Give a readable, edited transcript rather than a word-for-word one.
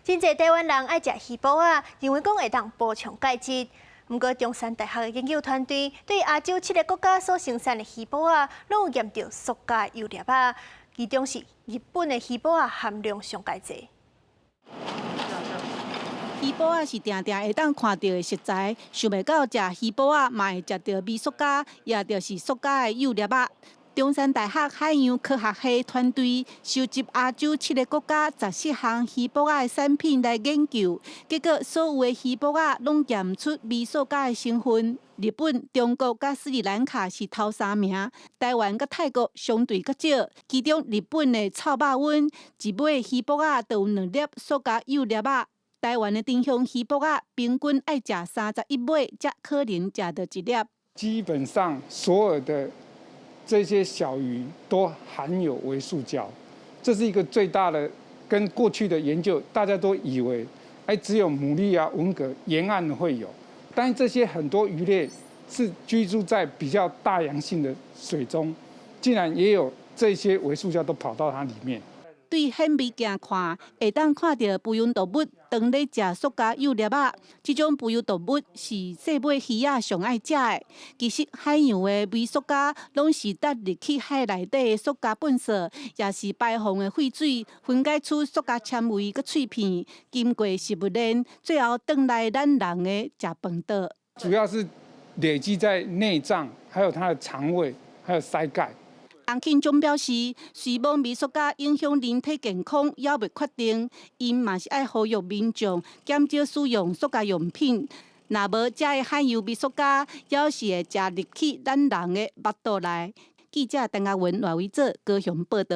真侪台湾人爱食鱼煲仔，认为讲会当补充钙质。不过，中山大学的研究团队对亚洲7个国家所生产的鱼煲仔，拢有验到塑胶油粒仔，其中是日本的鱼煲仔含量上介济。鱼煲仔是定定会当看到的食材，想袂到食鱼煲仔嘛会食到微塑胶，也就是塑胶的油粒仔。中山大学海洋科学系团队收集亚洲7个国家17项鱼煲仔的产品来研究，结果所有的鱼煲仔拢验出微塑胶的成分。日本、中国甲斯里兰卡是头3名，台湾甲泰国相对较少。其中日本的臭肉温一尾鱼煲仔就有2粒塑胶油粒仔。台湾的丁香鱼煲仔平均爱食31尾，才可能食到1粒。基本上所有的这些小鱼都含有微塑胶，这是一个最大的跟过去的研究，大家都以为只有牡蛎啊、文蛤沿岸会有，但是这些很多鱼类是居住在比较大洋性的水中，竟然也有这些微塑胶都跑到它里面。对显微镜看，会当看到哺乳动物当咧食塑胶油粒仔。这种哺乳动物是细尾鱼仔上爱食的。其实海洋的微塑胶拢是搭入去海内底的塑胶粪扫，也是排放的废水分解出塑胶纤维佮脆片，经过食物链，最后转来咱人的食饭道。主要是累积在内脏，还有它的肠胃，还有腮盖。洪庆忠表示，虽望微塑胶影响人体健康，也未确定，因嘛是爱呼吁民众减少使用塑胶用品。若无，这个海洋微塑胶也是会食入去咱人的腹肚内。记者陈嘉文、赖伟哲高雄报道。